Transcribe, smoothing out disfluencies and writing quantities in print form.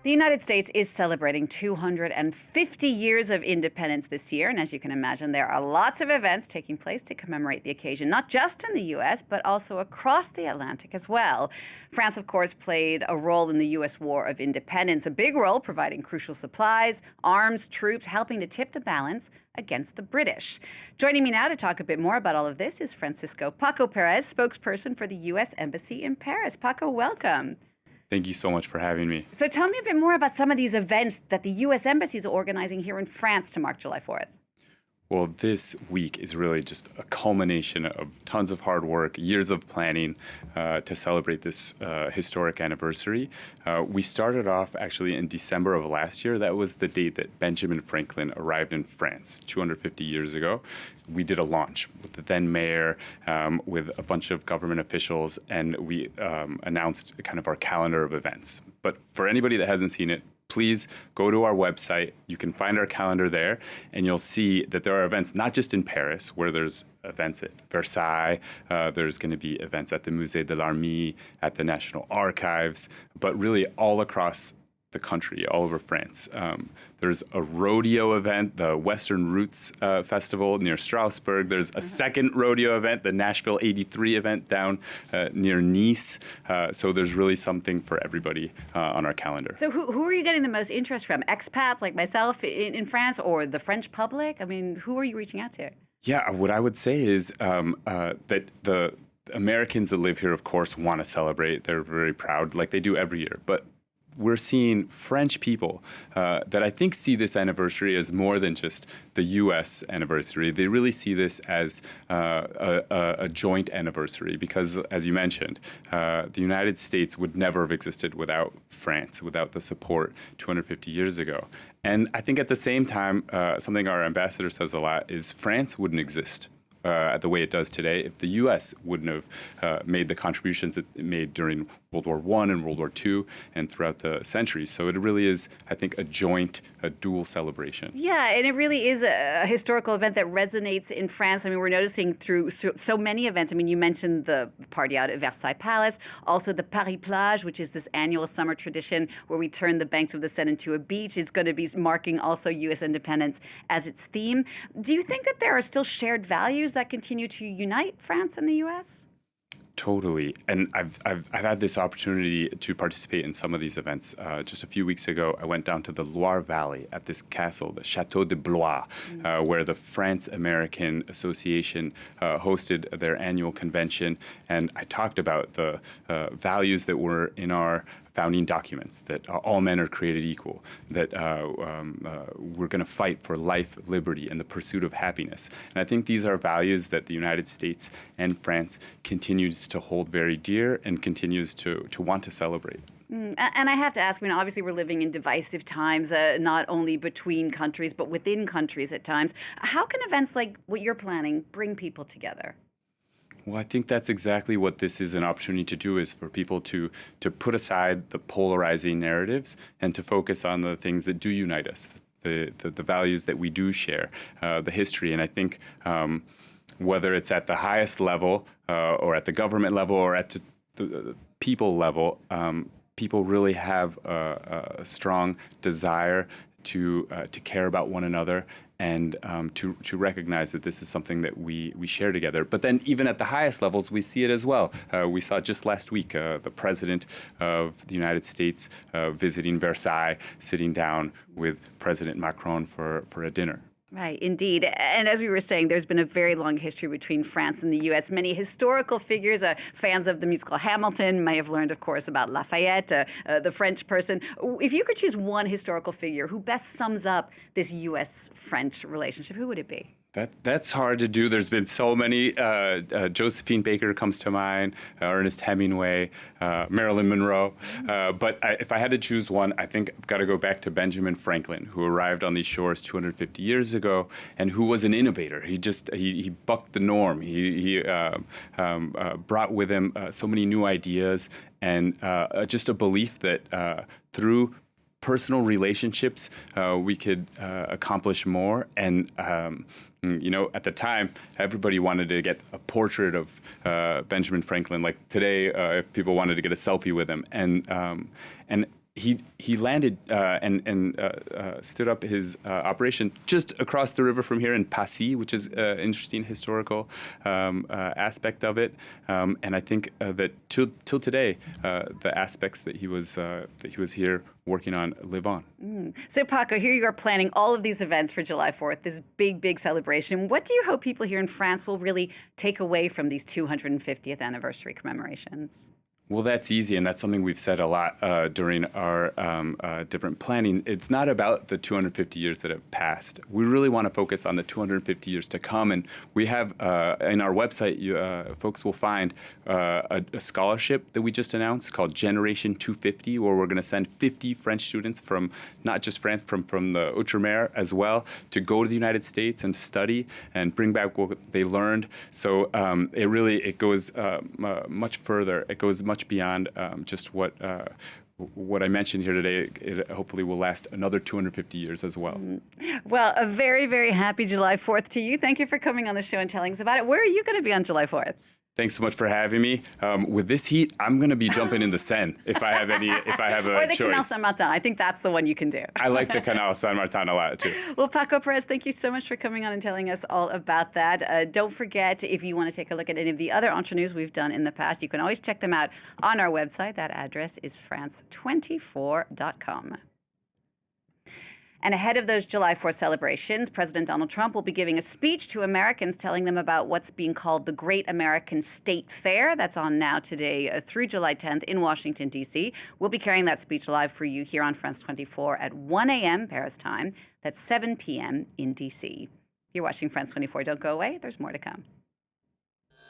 The United States is celebrating 250 years of independence this year, and as you can imagine, there are lots of events taking place to commemorate the occasion, not just in the U.S., but also across the Atlantic as well. France, of course, played a role in the U.S. War of Independence, a big role providing crucial supplies, arms, troops, helping to tip the balance against the British. Joining me now to talk a bit more about all of this is Francisco Paco Perez, spokesperson for the U.S. Embassy in Paris. Paco, welcome. Thank you so much for having me. So tell me a bit more about some of these events that the U.S. Embassy is organizing here in France to mark July 4th. Well, this week is really just a culmination of tons of hard work, years of planning to celebrate this historic anniversary. We started off actually in December of last year. That was the date that Benjamin Franklin arrived in France 250 years ago. We did a launch with the then mayor, with a bunch of government officials, and we announced kind of our calendar of events. But for anybody that hasn't seen it, please go to our website. You can find our calendar there, and you'll see that there are events not just in Paris, where there's events at Versailles, there's going to be events at the Musée de l'Armée, at the National Archives, but really all across the country, all over France. There's a rodeo event, the Western Roots Festival near Strasbourg. There's a second rodeo event, the Nashville 83 event down near Nice. So there's really something for everybody on our calendar. So who are you getting the most interest from? Expats like myself in France, or the French public? I mean, who are you reaching out to? Yeah, what I would say is that the Americans that live here, of course, want to celebrate. They're very proud, like they do every year. But we're seeing French people that I think see this anniversary as more than just the U.S. anniversary. They really see this as a joint anniversary because, as you mentioned, the United States would never have existed without France, without the support 250 years ago. And I think at the same time, something our ambassador says a lot is France wouldn't exist the way it does today if the U.S. wouldn't have made the contributions that it made during World War I and World War II and throughout the centuries. So it really is, I think, a dual celebration. Yeah, and it really is a historical event that resonates in France. I mean, we're noticing through so many events. I mean, you mentioned the party out at Versailles Palace, also the Paris Plage, which is this annual summer tradition where we turn the banks of the Seine into a beach. It's going to be marking also U.S. independence as its theme. Do you think that there are still shared values that continue to unite France and the U.S.? Totally. And I've had this opportunity to participate in some of these events. Just a few weeks ago, I went down to the Loire Valley at this castle, the Château de Blois, where the France-American Association hosted their annual convention. And I talked about the values that were in our founding documents, that all men are created equal, that we're going to fight for life, liberty, and the pursuit of happiness. And I think these are values that the United States and France continues to hold very dear and continues to want to celebrate. And I have to ask, I mean, obviously we're living in divisive times, not only between countries, but within countries at times. How can events like what you're planning bring people together? Well, I think that's exactly what this is an opportunity to do, is for people to put aside the polarizing narratives and to focus on the things that do unite us, the values that we do share, the history. And I think whether it's at the highest level or at the government level or at the people level, people really have a strong desire to care about one another and to recognize that this is something that we share together. But then even at the highest levels, we see it as well. We saw just last week the President of the United States visiting Versailles, sitting down with President Macron for a dinner. Right, indeed. And as we were saying, there's been a very long history between France and the U.S. Many historical figures, fans of the musical Hamilton, may have learned, of course, about Lafayette, the French person. If you could choose one historical figure who best sums up this U.S.-French relationship, who would it be? That's hard to do. There's been so many. Josephine Baker comes to mind, Ernest Hemingway, Marilyn Monroe. But if I had to choose one, I think I've got to go back to Benjamin Franklin, who arrived on these shores 250 years ago and who was an innovator. He bucked the norm. He brought with him so many new ideas and just a belief that through personal relationships, we could accomplish more. And, at the time, everybody wanted to get a portrait of Benjamin Franklin. Like today, if people wanted to get a selfie with him. And he landed and stood up his operation just across the river from here in Passy, which is an interesting historical aspect of it. And I think that till today, the aspects that he was here working on live on. So Paco, here you are planning all of these events for July 4th, this big, big celebration. What do you hope people here in France will really take away from these 250th anniversary commemorations? Well, that's easy, and that's something we've said a lot during our different planning. It's not about the 250 years that have passed. We really want to focus on the 250 years to come, and we have in our website, folks will find a scholarship that we just announced called Generation 250, where we're going to send 50 French students from not just France, from the Outre-mer as well, to go to the United States and study and bring back what they learned. So it goes much further. It goes much beyond just what I mentioned here today. It hopefully will last another 250 years as well. Well, a very, very happy July 4th to you. Thank you for coming on the show and telling us about it. Where are you going to be on July 4th? Thanks so much for having me. With this heat, I'm going to be jumping in the Seine if I have a or the choice. Canal Saint-Martin. I think that's the one you can do. I like the Canal Saint-Martin a lot too. Well, Paco, Perez, thank you so much for coming on and telling us all about that. Don't forget, if you want to take a look at any of the other Entre Nous we've done in the past, you can always check them out on our website. That address is france24.com. And ahead of those July 4th celebrations, President Donald Trump will be giving a speech to Americans telling them about what's being called the Great American State Fair. That's on now today through July 10th in Washington, D.C. We'll be carrying that speech live for you here on France 24 at 1 a.m. Paris time. That's 7 p.m. in D.C. You're watching France 24. Don't go away. There's more to come.